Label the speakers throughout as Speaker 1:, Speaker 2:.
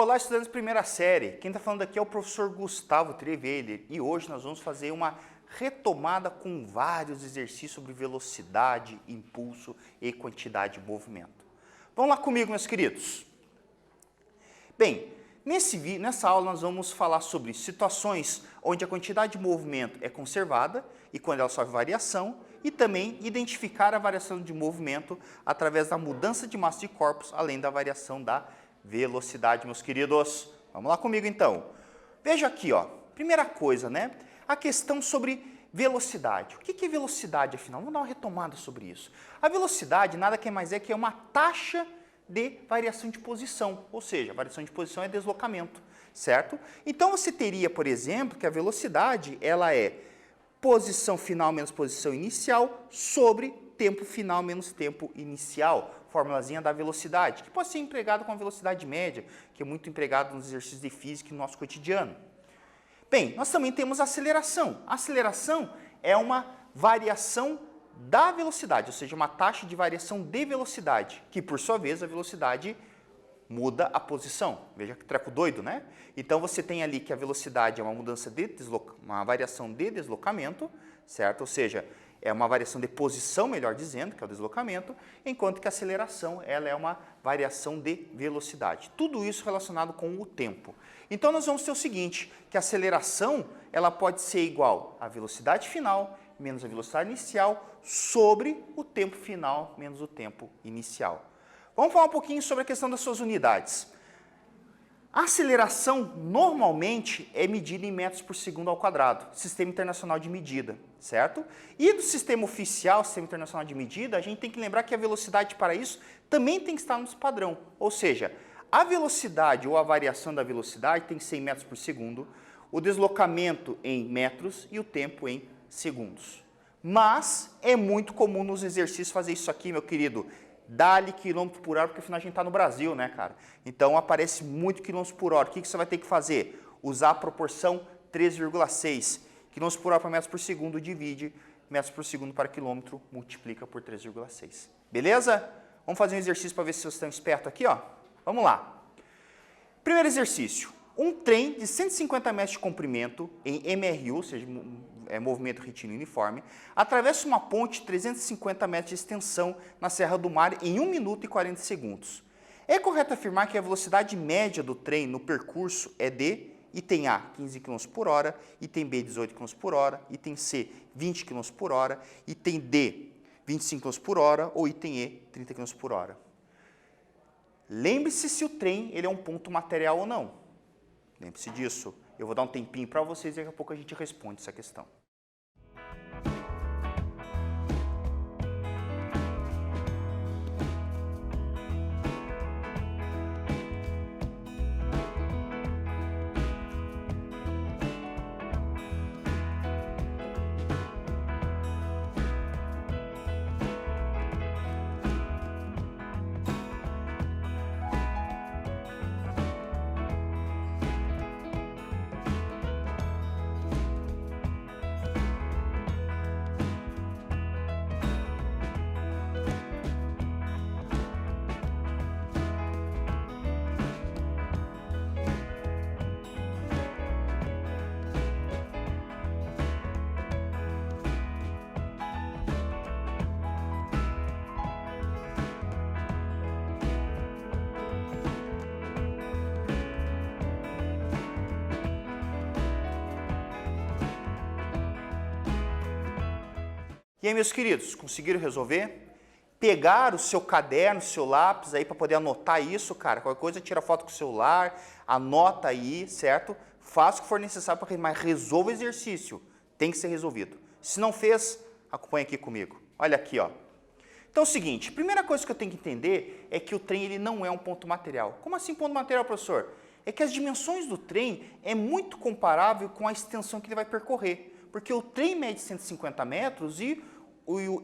Speaker 1: Olá, estudantes de primeira série. Quem está falando aqui é o professor Gustavo Treveller e hoje nós vamos fazer uma retomada com vários exercícios sobre velocidade, impulso e quantidade de movimento. Vamos lá comigo, meus queridos. Bem, nessa aula nós vamos falar sobre situações onde a quantidade de movimento é conservada e quando ela sofre variação e também identificar a variação de movimento através da mudança de massa de corpos, além da variação da velocidade, meus queridos. Vamos lá comigo, então. Veja aqui, ó. Primeira coisa, né? A questão sobre velocidade. O que é velocidade, afinal? Vamos dar uma retomada sobre isso. A velocidade nada que mais é que uma taxa de variação de posição, ou seja, a variação de posição é deslocamento, certo? Então, você teria, por exemplo, que a velocidade, ela é posição final menos posição inicial sobre tempo final menos tempo inicial, formulazinha da velocidade, que pode ser empregado com a velocidade média, que é muito empregado nos exercícios de física e no nosso cotidiano. Bem, nós também temos a aceleração. A aceleração é uma variação da velocidade, ou seja, uma taxa de variação de velocidade, que por sua vez a velocidade muda a posição. Veja que treco doido, né? Então você tem ali que a velocidade é uma mudança uma variação de deslocamento, certo? Ou seja, é uma variação de posição, melhor dizendo, que é o deslocamento, enquanto que a aceleração ela é uma variação de velocidade. Tudo isso relacionado com o tempo. Então nós vamos ter o seguinte, que a aceleração ela pode ser igual à velocidade final menos a velocidade inicial sobre o tempo final menos o tempo inicial. Vamos falar um pouquinho sobre a questão das suas unidades. A aceleração normalmente é medida em metros por segundo ao quadrado, Sistema Internacional de Medida, certo? E do sistema oficial, Sistema Internacional de Medida, a gente tem que lembrar que a velocidade para isso também tem que estar no padrão, ou seja, a velocidade ou a variação da velocidade tem que ser em metros por segundo, o deslocamento em metros e o tempo em segundos. Mas é muito comum nos exercícios fazer isso aqui, meu querido, dá-lhe quilômetro por hora, porque afinal a gente está no Brasil, né, cara? Então aparece muito quilômetros por hora. O que você vai ter que fazer? Usar a proporção 3,6. Quilômetros por hora para metros por segundo, divide metros por segundo para quilômetro, multiplica por 3,6. Beleza? Vamos fazer um exercício para ver se vocês estão espertos aqui, ó. Vamos lá. Primeiro exercício. Um trem de 150 metros de comprimento em MRU, ou seja, movimento retínuo uniforme, atravessa uma ponte de 350 metros de extensão na Serra do Mar em 1 minuto e 40 segundos. É correto afirmar que a velocidade média do trem no percurso é de item A, 15 km por hora, item B, 18 km por hora, item C, 20 km por hora, item D, 25 km por hora ou item E, 30 km por hora. Lembre-se se o trem ele é um ponto material ou não. Lembre-se disso. Eu vou dar um tempinho para vocês e daqui a pouco a gente responde essa questão. E aí, meus queridos, conseguiram resolver? Pegar o seu caderno, o seu lápis aí para poder anotar isso, cara. Qualquer coisa, tira foto com o celular, anota aí, certo? Faça o que for necessário, mas resolva o exercício. Tem que ser resolvido. Se não fez, acompanhe aqui comigo. Olha aqui, ó. Então é o seguinte, primeira coisa que eu tenho que entender é que o trem ele não é um ponto material. Como assim ponto material, professor? É que as dimensões do trem é muito comparável com a extensão que ele vai percorrer. Porque o trem mede 150 metros e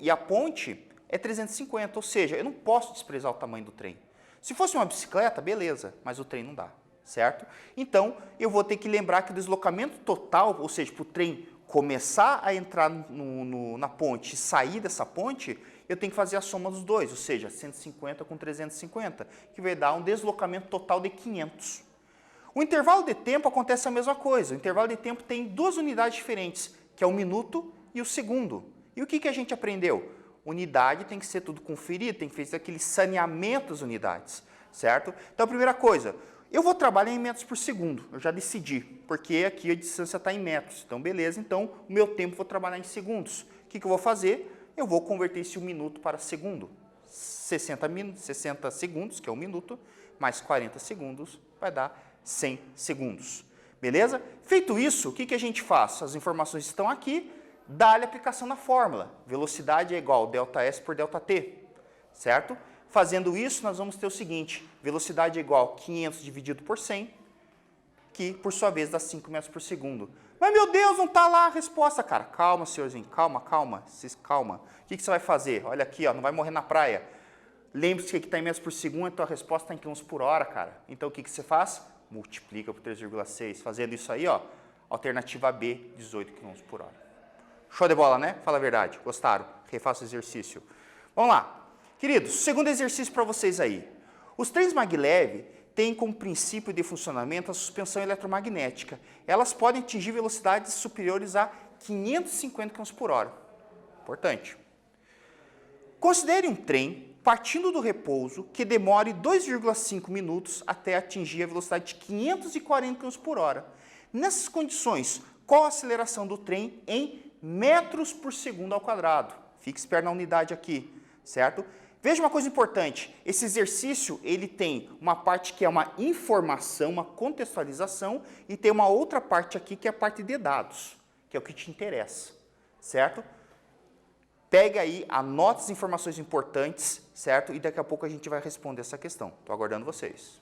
Speaker 1: a ponte é 350, ou seja, eu não posso desprezar o tamanho do trem. Se fosse uma bicicleta, beleza, mas o trem não dá, certo? Então, eu vou ter que lembrar que o deslocamento total, ou seja, para o trem começar a entrar na ponte e sair dessa ponte, eu tenho que fazer a soma dos dois, ou seja, 150 com 350, que vai dar um deslocamento total de 500. O intervalo de tempo acontece a mesma coisa. O intervalo de tempo tem duas unidades diferentes, que é o minuto e o segundo. E o que a gente aprendeu? Unidade tem que ser tudo conferido, tem que fazer aquele saneamento das unidades, certo? Então, a primeira coisa, eu vou trabalhar em metros por segundo, eu já decidi, porque aqui a distância está em metros. Então, beleza, então o meu tempo eu vou trabalhar em segundos. O que eu vou fazer? Eu vou converter esse 1 minuto para segundo. 60 segundos, que é 1 minuto, mais 40 segundos, vai dar 100 segundos. Beleza? Feito isso, o que a gente faz? As informações estão aqui, dá-lhe aplicação na fórmula. Velocidade é igual ΔS por ΔT, certo? Fazendo isso, nós vamos ter o seguinte, velocidade é igual 500 dividido por 100, que por sua vez dá 5 metros por segundo. Mas meu Deus, não está lá a resposta, cara. Calma, senhorzinho, calma. Calma. O que você vai fazer? Olha aqui, ó, não vai morrer na praia. Lembre-se que aqui está em metros por segundo, então a resposta está em km por hora, cara. Então o que você faz? Multiplica por 3,6. Fazendo isso aí, ó, alternativa B, 18 km por hora. Show de bola, né? Fala a verdade. Gostaram? Refaça o exercício. Vamos lá. Queridos, segundo exercício para vocês aí. Os trens maglev têm como princípio de funcionamento a suspensão eletromagnética. Elas podem atingir velocidades superiores a 550 km por hora. Importante. Considere um trem partindo do repouso que demore 2,5 minutos até atingir a velocidade de 540 km por hora. Nessas condições, qual a aceleração do trem em metros por segundo ao quadrado? Fique esperto na unidade aqui, certo? Veja uma coisa importante, esse exercício ele tem uma parte que é uma informação, uma contextualização, e tem uma outra parte aqui que é a parte de dados, que é o que te interessa, certo? Pega aí, anota as informações importantes, certo? E daqui a pouco a gente vai responder essa questão. Estou aguardando vocês.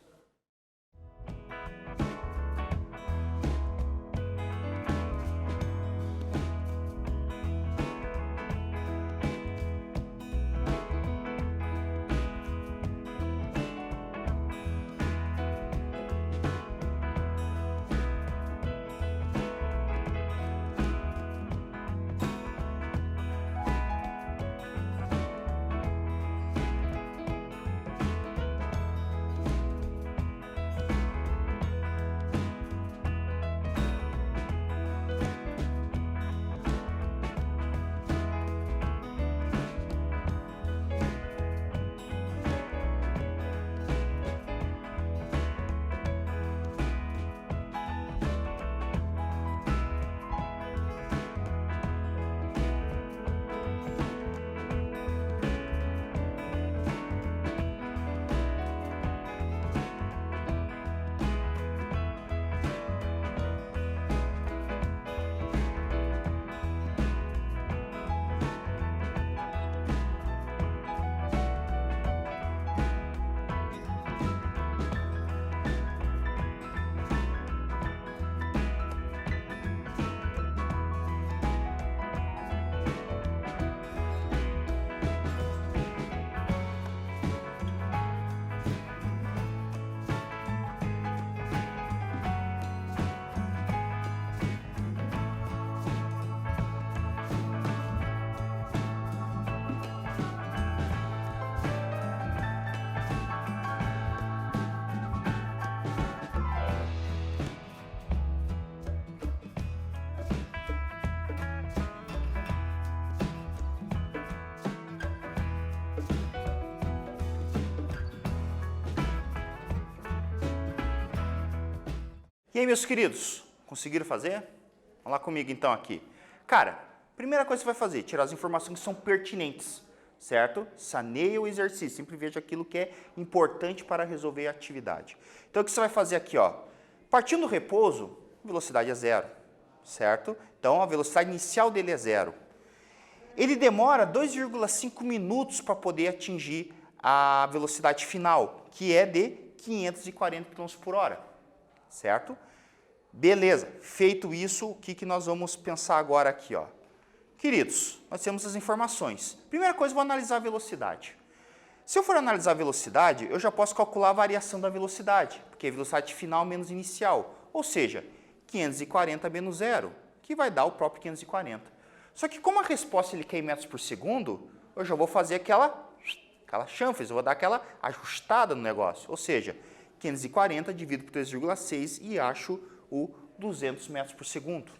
Speaker 1: E aí, meus queridos, conseguiram fazer? Vamos lá comigo então aqui. Cara, primeira coisa que você vai fazer, tirar as informações que são pertinentes, certo? Saneia o exercício, sempre veja aquilo que é importante para resolver a atividade. Então, o que você vai fazer aqui, ó? Partindo do repouso, velocidade é 0, certo? Então, a velocidade inicial dele é 0. Ele demora 2,5 minutos para poder atingir a velocidade final, que é de 540 km por hora, certo? Beleza, feito isso, o que nós vamos pensar agora aqui, ó? Queridos, nós temos as informações. Primeira coisa, eu vou analisar a velocidade. Se eu for analisar a velocidade, eu já posso calcular a variação da velocidade, porque é velocidade final menos inicial, ou seja, 540 menos 0, que vai dar o próprio 540. Só que como a resposta ele quer em metros por segundo, eu já vou fazer aquela chanfres, eu vou dar aquela ajustada no negócio, ou seja, 540, divido por 3,6 e acho o 200 metros por segundo.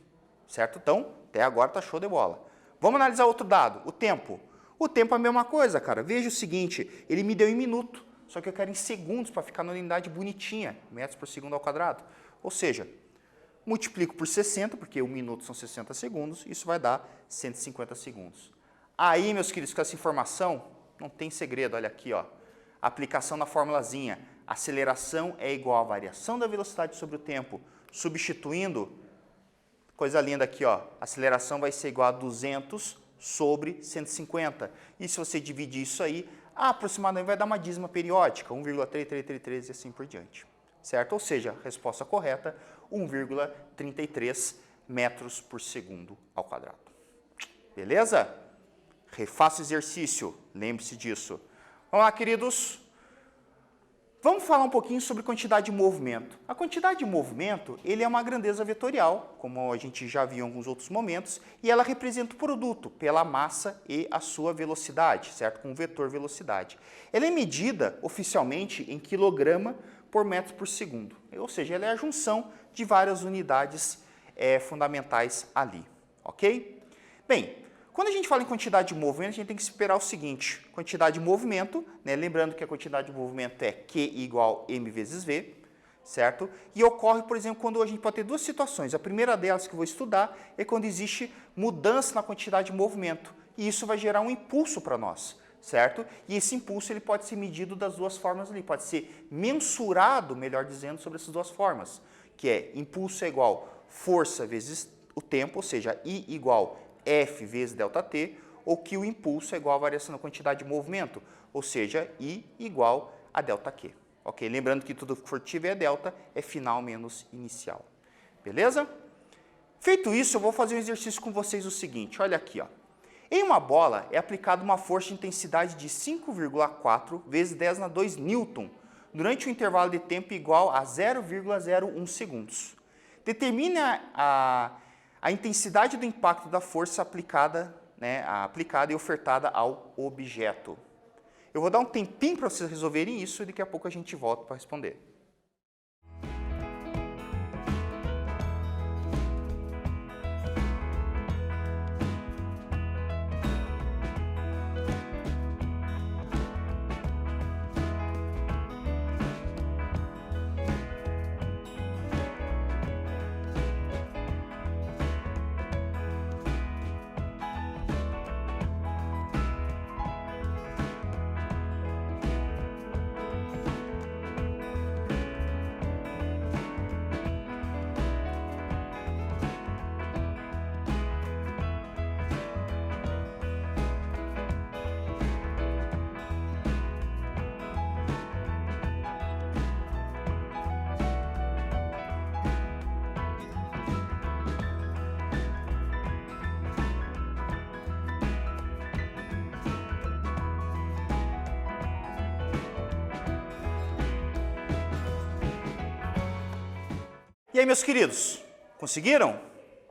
Speaker 1: Certo? Então, até agora tá show de bola. Vamos analisar outro dado, o tempo. O tempo é a mesma coisa, cara. Veja o seguinte, ele me deu em minuto, só que eu quero em segundos para ficar na unidade bonitinha, metros por segundo ao quadrado. Ou seja, multiplico por 60, porque 1 minuto são 60 segundos, isso vai dar 150 segundos. Aí, meus queridos, com essa informação, não tem segredo, olha aqui, ó. Aplicação na formulazinha. Aceleração é igual à variação da velocidade sobre o tempo. Substituindo, coisa linda aqui, ó. Aceleração vai ser igual a 200 sobre 150. E se você dividir isso aí, aproximadamente vai dar uma dízima periódica, 1,3333 e assim por diante. Certo? Ou seja, a resposta correta, 1,33 metros por segundo ao quadrado. Beleza? Refaça o exercício, lembre-se disso. Vamos lá, queridos. Vamos falar um pouquinho sobre quantidade de movimento. A quantidade de movimento, ele é uma grandeza vetorial, como a gente já viu em alguns outros momentos, e ela representa o produto pela massa e a sua velocidade, certo? Com o vetor velocidade. Ela é medida oficialmente em quilograma por metro por segundo, ou seja, ela é a junção de várias unidades fundamentais ali, ok? Bem, quando a gente fala em quantidade de movimento, a gente tem que esperar o seguinte, quantidade de movimento, né, lembrando que a quantidade de movimento é Q igual M vezes V, certo? E ocorre, por exemplo, quando a gente pode ter duas situações. A primeira delas que eu vou estudar é quando existe mudança na quantidade de movimento, e isso vai gerar um impulso para nós, certo? E esse impulso ele pode ser medido das duas formas ali, pode ser mensurado, melhor dizendo, sobre essas duas formas, que é impulso é igual força vezes o tempo, ou seja, I igual F vezes ΔT, ou que o impulso é igual à variação da quantidade de movimento, ou seja, I igual a ΔQ. Ok? Lembrando que tudo que for tiver delta é final menos inicial. Beleza? Feito isso, eu vou fazer um exercício com vocês o seguinte, olha aqui, ó. Em uma bola é aplicada uma força de intensidade de 5,4 vezes 10 na 2 newton, durante um intervalo de tempo igual a 0,01 segundos. Determine a intensidade do impacto da força aplicada, aplicada e ofertada ao objeto. Eu vou dar um tempinho para vocês resolverem isso e daqui a pouco a gente volta para responder. E aí, meus queridos, conseguiram?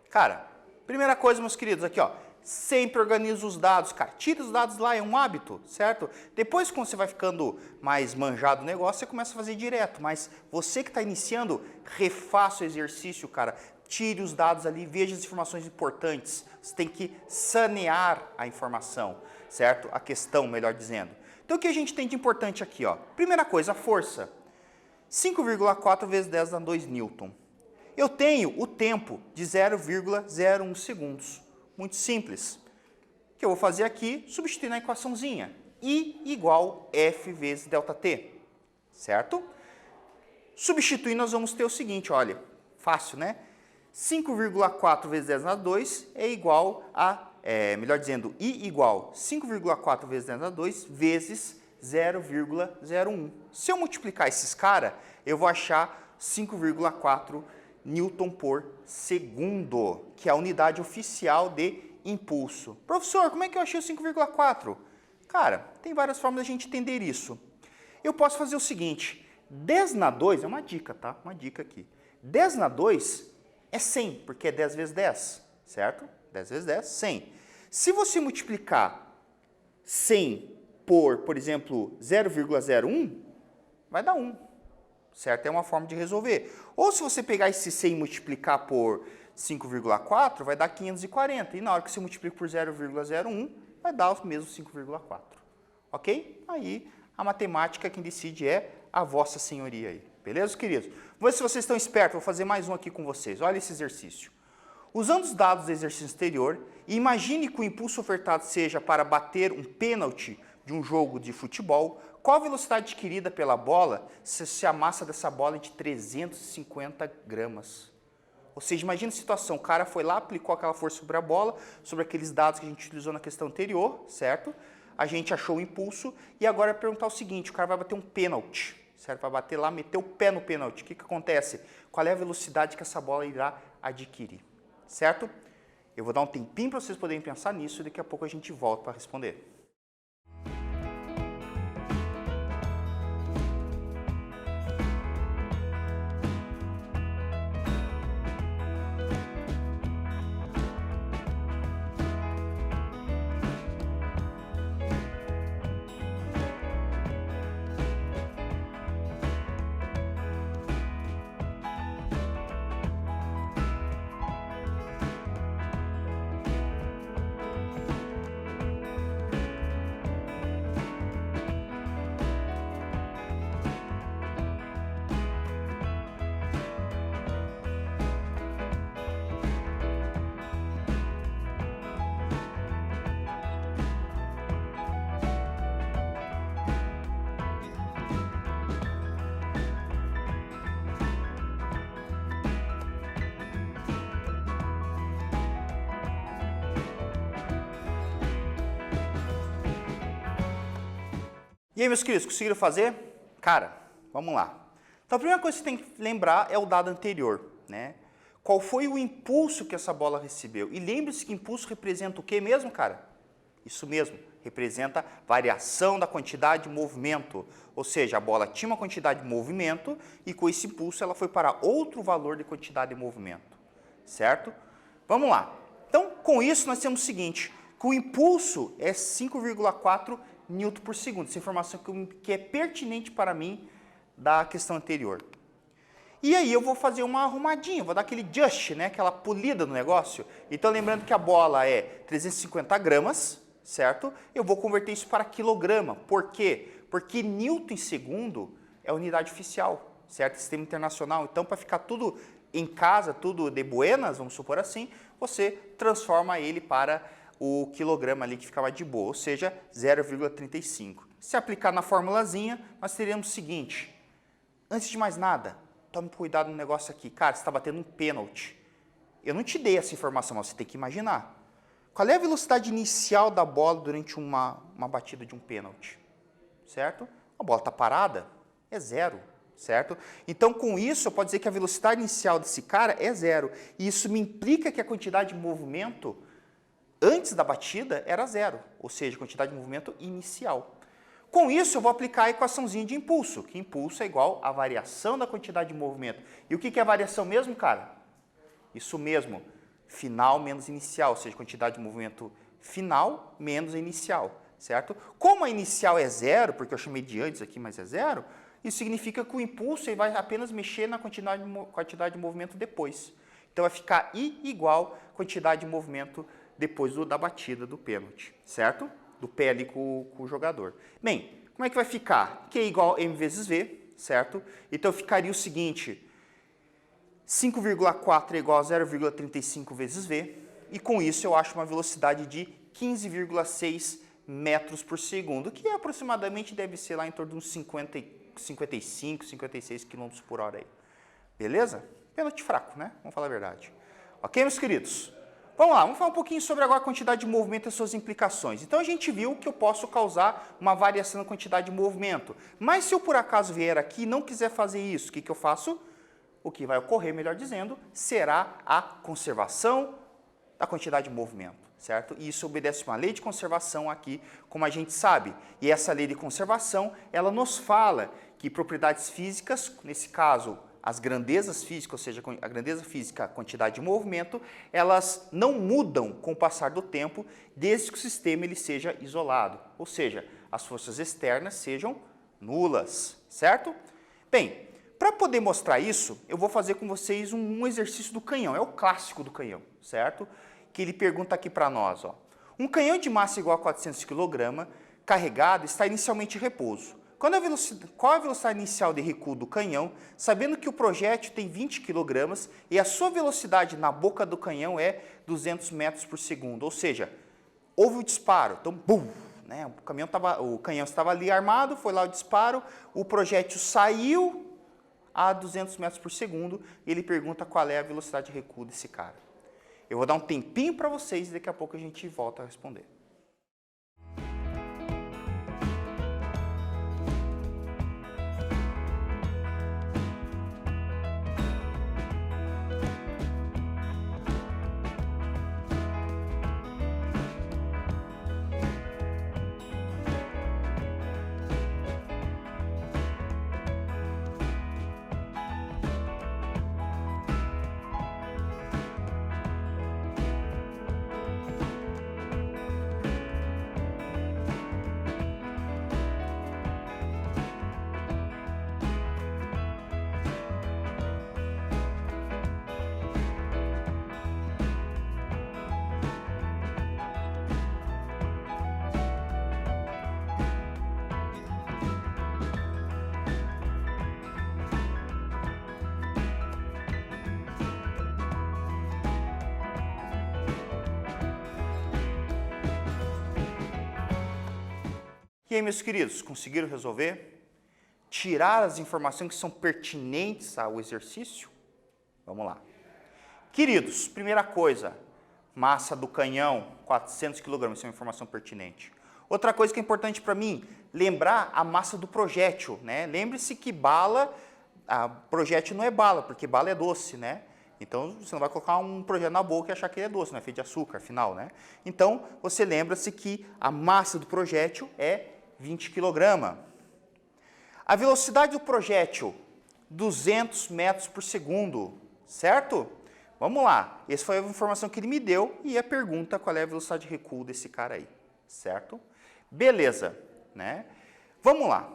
Speaker 1: Cara, primeira coisa, meus queridos, aqui, ó, sempre organiza os dados, cara, tira os dados lá, é um hábito, certo? Depois, quando você vai ficando mais manjado no negócio, você começa a fazer direto, mas você que está iniciando, refaça o exercício, cara, tire os dados ali, veja as informações importantes, você tem que sanear a informação, certo? A questão, melhor dizendo. Então, o que a gente tem de importante aqui, ó? Primeira coisa, a força, 5,4 vezes 10 na 2 newton. Eu tenho o tempo de 0,01 segundos. Muito simples. O que eu vou fazer aqui? Substituir na equaçãozinha. I igual F vezes ΔT. Certo? Substituir, nós vamos ter o seguinte, olha. Fácil, né? 5,4 vezes 10 na 2 é igual a, melhor dizendo, I igual 5,4 vezes 10 na 2 vezes 0,01. Se eu multiplicar esses caras, eu vou achar 5,4 Newton por segundo, que é a unidade oficial de impulso. Professor, como é que eu achei o 5,4? Cara, tem várias formas de a gente entender isso. Eu posso fazer o seguinte, 10 na 2, é uma dica, tá? Uma dica aqui. 10 na 2 é 100, porque é 10 vezes 10, certo? 10 vezes 10, 100. Se você multiplicar 100 por exemplo, 0,01, vai dar 1. certo? É uma forma de resolver. Ou se você pegar esse 100 e multiplicar por 5,4, vai dar 540. E na hora que você multiplica por 0,01, vai dar o mesmo 5,4. Ok? Aí, a matemática quem decide é a vossa senhoria aí. Beleza, queridos? Vamos ver se vocês estão espertos. Vou fazer mais um aqui com vocês. Olha esse exercício. Usando os dados do exercício anterior, imagine que o impulso ofertado seja para bater um pênalti de um jogo de futebol. Qual a velocidade adquirida pela bola se a massa dessa bola é de 350 gramas? Ou seja, imagina a situação, o cara foi lá, aplicou aquela força sobre a bola, sobre aqueles dados que a gente utilizou na questão anterior, certo? A gente achou o impulso e agora é perguntar o seguinte, o cara vai bater um pênalti, certo? Vai bater lá, meter o pé no pênalti. O que acontece? Qual é a velocidade que essa bola irá adquirir, certo? Eu vou dar um tempinho para vocês poderem pensar nisso e daqui a pouco a gente volta para responder. E aí, meus queridos, conseguiram fazer? Cara, vamos lá. Então, a primeira coisa que você tem que lembrar é o dado anterior, né? Qual foi o impulso que essa bola recebeu? E lembre-se que impulso representa o quê mesmo, cara? Isso mesmo, representa variação da quantidade de movimento. Ou seja, a bola tinha uma quantidade de movimento e com esse impulso ela foi para outro valor de quantidade de movimento, certo? Vamos lá. Então, com isso, nós temos o seguinte, que o impulso é 5,4 Newton por segundo. Essa informação que é pertinente para mim da questão anterior. E aí eu vou fazer uma arrumadinha, vou dar aquele just, né, aquela polida no negócio. Então, lembrando que a bola é 350 gramas, certo? Eu vou converter isso para quilograma. Por quê? Porque Newton em segundo é a unidade oficial, certo? Sistema internacional. Então, para ficar tudo em casa, tudo de buenas, vamos supor assim, você transforma ele para o quilograma ali que ficava de boa, ou seja, 0,35. Se aplicar na formulazinha, nós teremos o seguinte, antes de mais nada, tome cuidado no negócio aqui. Cara, você está batendo um pênalti. Eu não te dei essa informação, mas você tem que imaginar. Qual é a velocidade inicial da bola durante uma batida de um pênalti? Certo? A bola está parada? É zero, certo? Então, com isso, eu posso dizer que a velocidade inicial desse cara é zero. E isso me implica que a quantidade de movimento antes da batida era zero, ou seja, quantidade de movimento inicial. Com isso, eu vou aplicar a equaçãozinha de impulso, que impulso é igual à variação da quantidade de movimento. E o que é a variação mesmo, cara? Isso mesmo, final menos inicial, ou seja, quantidade de movimento final menos a inicial, certo? Como a inicial é zero, porque eu chamei de antes aqui, mas é zero, isso significa que o impulso ele vai apenas mexer na quantidade de movimento depois. Então, vai ficar I igual quantidade de movimento depois da batida do pênalti, certo? Do pé ali com o jogador. Bem, como é que vai ficar? Q igual a M vezes V, certo? Então, ficaria o seguinte, 5,4 é igual a 0,35 vezes V, e com isso eu acho uma velocidade de 15,6 metros por segundo, que aproximadamente deve ser lá em torno de uns 55, 56 km por hora aí. Beleza? Pênalti fraco, né? Vamos falar a verdade. Ok, meus queridos? Vamos lá, vamos falar um pouquinho sobre agora a quantidade de movimento e as suas implicações. Então, a gente viu que eu posso causar uma variação na quantidade de movimento. Mas se eu, por acaso, vier aqui e não quiser fazer isso, o que eu faço? O que vai ocorrer, melhor dizendo, será a conservação da quantidade de movimento, certo? E isso obedece uma lei de conservação aqui, como a gente sabe. E essa lei de conservação, ela nos fala que propriedades físicas, nesse caso, as grandezas físicas, ou seja, a grandeza física, a quantidade de movimento, elas não mudam com o passar do tempo, desde que o sistema ele seja isolado. Ou seja, as forças externas sejam nulas, certo? Bem, Para poder mostrar isso, eu vou fazer com vocês um exercício do canhão, é o clássico do canhão, certo? Que ele pergunta aqui para nós, ó. Um canhão de massa igual a 400 kg, carregado, está inicialmente em repouso. Qual a velocidade inicial de recuo do canhão, sabendo que o projétil tem 20 kg e a sua velocidade na boca do canhão é 200 metros por segundo, ou seja, houve o disparo, então, bum, né? O canhão estava ali armado, foi lá o disparo, o projétil saiu a 200 metros por segundo e ele pergunta qual é a velocidade de recuo desse cara. Eu vou dar um tempinho para vocês e daqui a pouco a gente volta a responder. E aí, meus queridos, conseguiram resolver? Tirar as informações que são pertinentes ao exercício? Vamos lá. Queridos, primeira coisa, massa do canhão, 400 kg, isso é uma informação pertinente. Outra coisa que é importante para mim, lembrar a massa do projétil, né? Lembre-se que projétil não é bala, porque bala é doce, né? Então, você não vai colocar um projétil na boca e achar que ele é doce, não é feito de açúcar, afinal, né? Então, você lembra-se que a massa do projétil é 20 kg. A velocidade do projétil, 200 metros por segundo, certo? Vamos lá, essa foi a informação que ele me deu e a pergunta qual é a velocidade de recuo desse cara aí, certo? Beleza, né? Vamos lá.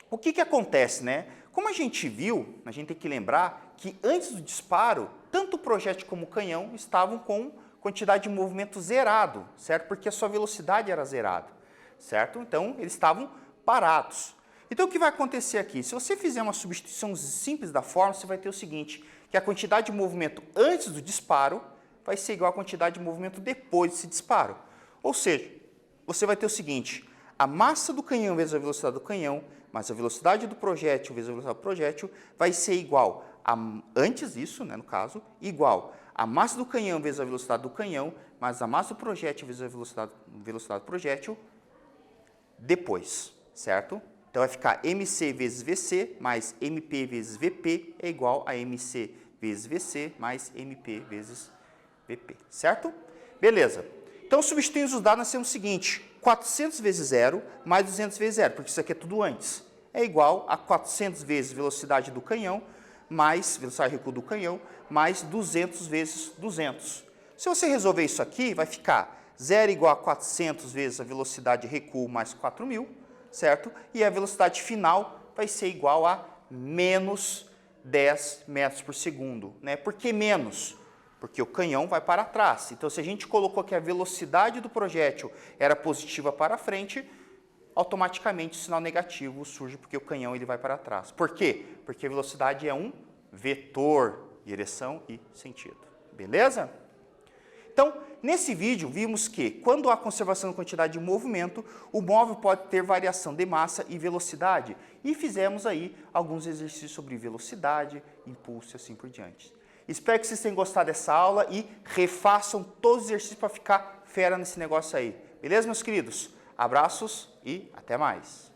Speaker 1: O que acontece, né? Como a gente viu, a gente tem que lembrar que antes do disparo, tanto o projétil como o canhão estavam com quantidade de movimento zerado, certo? Porque a sua velocidade era zerada, certo? Então, eles estavam parados. Então, o que vai acontecer aqui? Se você fizer uma substituição simples da fórmula, você vai ter o seguinte, que a quantidade de movimento antes do disparo vai ser igual à quantidade de movimento depois desse disparo. Ou seja, você vai ter o seguinte, a massa do canhão vezes a velocidade do canhão, mais a velocidade do projétil vezes a velocidade do projétil, vai ser igual a, antes disso, né, no caso, igual a massa do canhão vezes a velocidade do canhão, mais a massa do projétil vezes a velocidade do projétil, depois, certo? Então, vai ficar MC vezes VC mais MP vezes VP é igual a MC vezes VC mais MP vezes VP, certo? Beleza. Então, substituindo os dados, nós temos o seguinte, 400 vezes 0 mais 200 vezes 0, porque isso aqui é tudo antes, é igual a 400 vezes velocidade do canhão, mais velocidade de recuo do canhão, mais 200 vezes 200. Se você resolver isso aqui, vai ficar 0 igual a 400 vezes a velocidade de recuo mais 4.000, certo? E a velocidade final vai ser igual a menos 10 metros por segundo, né? Por que menos? Porque o canhão vai para trás. Então, se a gente colocou que a velocidade do projétil era positiva para frente, automaticamente o sinal negativo surge porque o canhão ele vai para trás. Por quê? Porque a velocidade é um vetor, direção e sentido. Beleza? Então, nesse vídeo, vimos que, quando há conservação da quantidade de movimento, o móvel pode ter variação de massa e velocidade. E fizemos aí alguns exercícios sobre velocidade, impulso e assim por diante. Espero que vocês tenham gostado dessa aula e refaçam todos os exercícios para ficar fera nesse negócio aí. Beleza, meus queridos? Abraços e até mais!